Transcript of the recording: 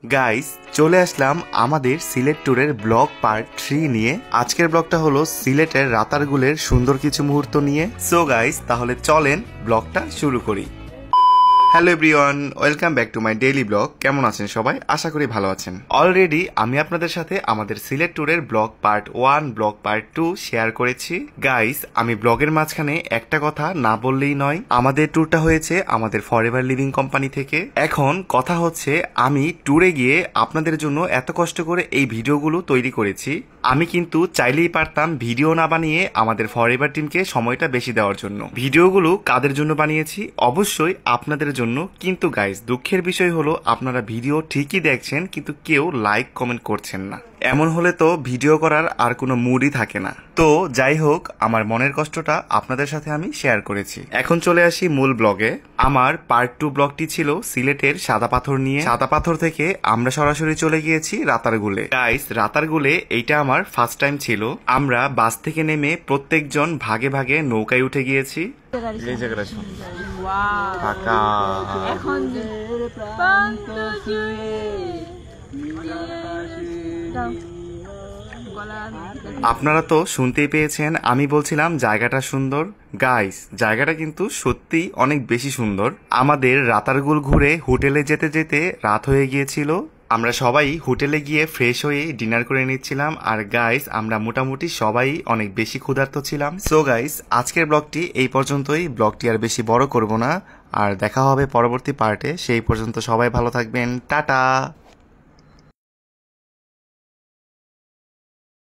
Guys চলে আসলাম আমাদের সিলেট ট্যুরের ব্লগ পার্ট 3 নিয়ে। আজকের ব্লগটা হলো সিলেটের রাতারগুলের সুন্দর কিছু মুহূর্ত নিয়ে। সো গাইস তাহলে চলেন ব্লগটা শুরু করি। Hello everyone, welcome back to my daily blog. কেমন আছেন সবাই? আশা করি ভালো আছেন। অলরেডি আমি আপনাদের সাথে আমাদের সিলেট ট্যুরের blog part 1 blog part 2 share করেছি। গাইস আমি ব্লগের মাঝখানে একটা কথা না বললেই নয়, আমাদের ট্যুরটা হয়েছে আমাদের ফরএভার লিভিং কোম্পানি থেকে। এখন কথা হচ্ছে আমি ট্যুরে গিয়ে আপনাদের জন্য এত কষ্ট করে এই ভিডিওগুলো তৈরি করেছি। আমি কিন্তু চাইলেই পারতাম ভিডিও না বানিয়ে আমাদের ফরএভার টিমকে সময়টা বেশি দেওয়ার জন্য। ভিডিওগুলো কাদের জন্য বানিয়েছি? অবশ্যই আপনাদের জন্য। কিন্তু গাইস দুঃখের বিষয় হলো আপনারা ভিডিও ঠিকই দেখছেন কিন্তু কেউ লাইক কমেন্ট করছেন না। এমন হলে তো ভিডিও করার আর কোনো মুডই থাকে না। তো যাই হোক, আমার মনের কষ্টটা আপনাদের সাথে আমি শেয়ার করেছি। এখন চলে আসি মূল ব্লগে। আমার পার্ট 2 ব্লগটি ছিল সিলেটের সাদা পাথর নিয়ে। সাদা পাথর থেকে আমরা সরাসরি চলে গিয়েছি রাতারগুলে। গাইস রাতারগুলে এইটা আমার ফার্স্ট টাইম ছিল। আমরা বাস থেকে নেমে প্রত্যেকজন ভাগে ভাগে নৌকায় উঠে গিয়েছি। এই জায়গাটা ফাঁকা। আপনারা তো শুনতেই পেয়েছেন, আমি বলছিলাম জায়গাটা সুন্দর। গাইস জায়গাটা কিন্তু সত্যি অনেক বেশি সুন্দর। আমাদের রাতারগুল ঘুরে হোটেলে যেতে যেতে রাত হয়ে গিয়েছিল। আমরা সবাই হোটেলে গিয়ে ফ্রেশ হয়ে ডিনার করে নিচ্ছিলাম। আর গাইস আমরা মোটামুটি সবাই অনেক বেশি ক্ষুধার্ত ছিলাম। সো গাইস আজকের ব্লগটি এই পর্যন্তই। ব্লগটি আর বেশি বড় করব না, আর দেখা হবে পরবর্তী পার্টে। সেই পর্যন্ত সবাই ভালো থাকবেন। টাটা।